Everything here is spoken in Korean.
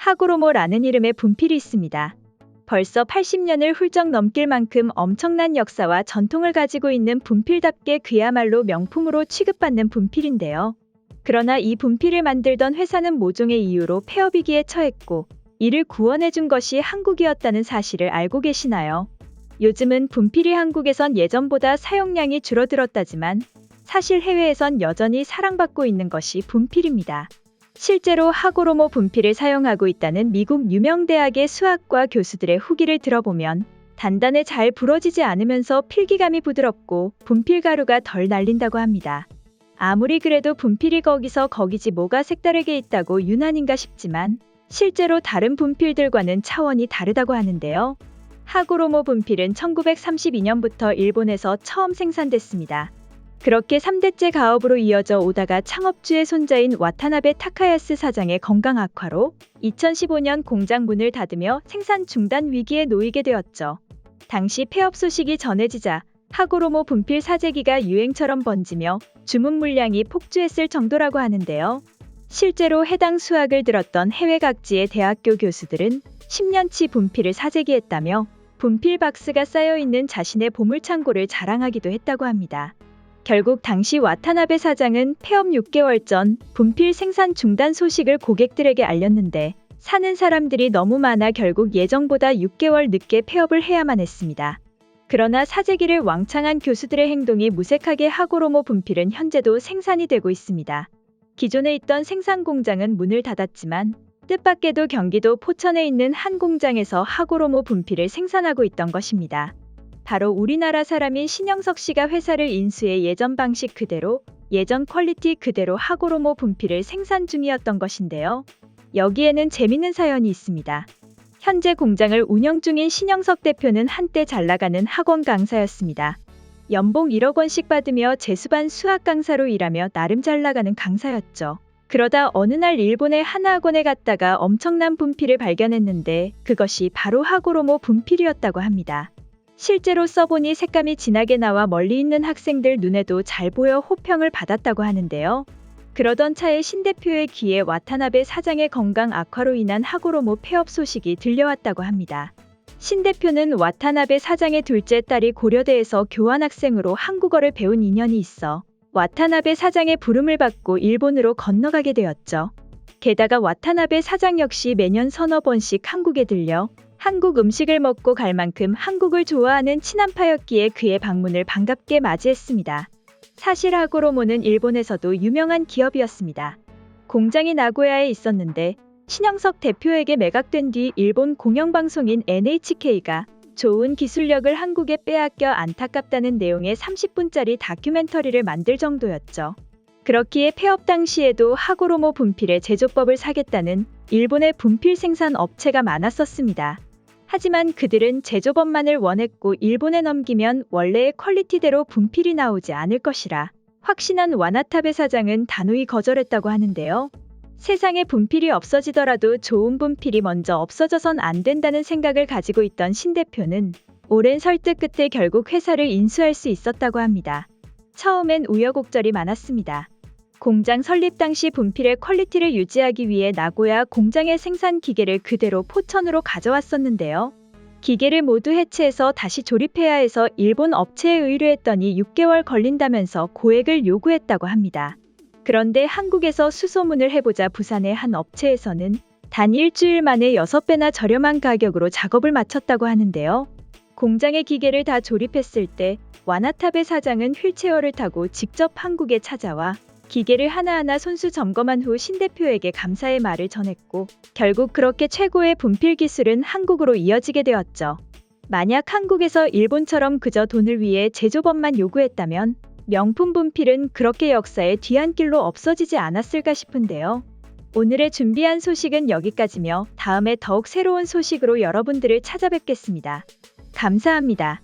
하고로모라는 이름의 분필이 있습니다. 벌써 80년을 훌쩍 넘길 만큼 엄청난 역사와 전통을 가지고 있는 분필답게 그야말로 명품으로 취급받는 분필인데요. 그러나 이 분필을 만들던 회사는 모종의 이유로 폐업위기에 처했고 이를 구원해준 것이 한국이었다는 사실을 알고 계시나요? 요즘은 분필이 한국에선 예전보다 사용량이 줄어들었다지만 사실 해외에선 여전히 사랑받고 있는 것이 분필입니다. 실제로 하고로모 분필을 사용하고 있다는 미국 유명 대학의 수학과 교수들의 후기를 들어보면 단단해 잘 부러지지 않으면서 필기감이 부드럽고 분필 가루가 덜 날린다고 합니다. 아무리 그래도 분필이 거기서 거기지 뭐가 색다르게 있다고 유난인가 싶지만 실제로 다른 분필들과는 차원이 다르다고 하는데요. 하고로모 분필은 1932년부터 일본에서 처음 생산됐습니다. 그렇게 3대째 가업으로 이어져 오다가 창업주의 손자인 와타나베 타카야스 사장의 건강 악화로 2015년 공장 문을 닫으며 생산 중단 위기에 놓이게 되었죠. 당시 폐업 소식이 전해지자 하고로모 분필 사재기가 유행처럼 번지며 주문 물량이 폭주했을 정도라고 하는데요. 실제로 해당 수학을 들었던 해외 각지의 대학교 교수들은 10년치 분필을 사재기했다며 분필 박스가 쌓여있는 자신의 보물창고를 자랑하기도 했다고 합니다. 결국 당시 와타나베 사장은 폐업 6개월 전 분필 생산 중단 소식을 고객들에게 알렸는데 사는 사람들이 너무 많아 결국 예정보다 6개월 늦게 폐업을 해야만 했습니다. 그러나 사재기를 왕창한 교수들의 행동이 무색하게 하고로모 분필은 현재도 생산이 되고 있습니다. 기존에 있던 생산 공장은 문을 닫았지만 뜻밖에도 경기도 포천에 있는 한 공장에서 하고로모 분필을 생산하고 있던 것입니다. 바로 우리나라 사람인 신영석 씨가 회사를 인수해 예전 방식 그대로, 예전 퀄리티 그대로 하고로모 분필을 생산 중이었던 것인데요. 여기에는 재밌는 사연이 있습니다. 현재 공장을 운영 중인 신영석 대표는 한때 잘나가는 학원 강사였습니다. 연봉 1억 원씩 받으며 재수반 수학 강사로 일하며 나름 잘나가는 강사였죠. 그러다 어느 날 일본의 한 학원에 갔다가 엄청난 분필을 발견했는데 그것이 바로 하고로모 분필이었다고 합니다. 실제로 써보니 색감이 진하게 나와 멀리 있는 학생들 눈에도 잘 보여 호평을 받았다고 하는데요. 그러던 차에 신 대표의 귀에 와타나베 사장의 건강 악화로 인한 하고로모 폐업 소식이 들려왔다고 합니다. 신 대표는 와타나베 사장의 둘째 딸이 고려대에서 교환학생으로 한국어를 배운 인연이 있어 와타나베 사장의 부름을 받고 일본으로 건너가게 되었죠. 게다가 와타나베 사장 역시 매년 서너 번씩 한국에 들려 한국 음식을 먹고 갈 만큼 한국을 좋아하는 친한파였기에 그의 방문을 반갑게 맞이했습니다. 사실 하고로모는 일본에서도 유명한 기업이었습니다. 공장이 나고야에 있었는데 신영석 대표에게 매각된 뒤 일본 공영방송인 NHK가 좋은 기술력을 한국에 빼앗겨 안타깝다는 내용의 30분짜리 다큐멘터리를 만들 정도였죠. 그렇기에 폐업 당시에도 하고로모 분필의 제조법을 사겠다는 일본의 분필 생산 업체가 많았었습니다. 하지만 그들은 제조법만을 원했고 일본에 넘기면 원래의 퀄리티대로 분필이 나오지 않을 것이라 확신한 와타나베 사장은 단호히 거절했다고 하는데요. 세상에 분필이 없어지더라도 좋은 분필이 먼저 없어져선 안 된다는 생각을 가지고 있던 신 대표는 오랜 설득 끝에 결국 회사를 인수할 수 있었다고 합니다. 처음엔 우여곡절이 많았습니다. 공장 설립 당시 분필의 퀄리티를 유지하기 위해 나고야 공장의 생산 기계를 그대로 포천으로 가져왔었는데요. 기계를 모두 해체해서 다시 조립해야 해서 일본 업체에 의뢰했더니 6개월 걸린다면서 고액을 요구했다고 합니다. 그런데 한국에서 수소문을 해보자 부산의 한 업체에서는 단 일주일 만에 6배나 저렴한 가격으로 작업을 마쳤다고 하는데요. 공장의 기계를 다 조립했을 때 와타나베 사장은 휠체어를 타고 직접 한국에 찾아와 기계를 하나하나 손수 점검한 후 신 대표에게 감사의 말을 전했고 결국 그렇게 최고의 분필 기술은 한국으로 이어지게 되었죠. 만약 한국에서 일본처럼 그저 돈을 위해 제조법만 요구했다면 명품 분필은 그렇게 역사의 뒤안길로 없어지지 않았을까 싶은데요. 오늘의 준비한 소식은 여기까지며 다음에 더욱 새로운 소식으로 여러분들을 찾아뵙겠습니다. 감사합니다.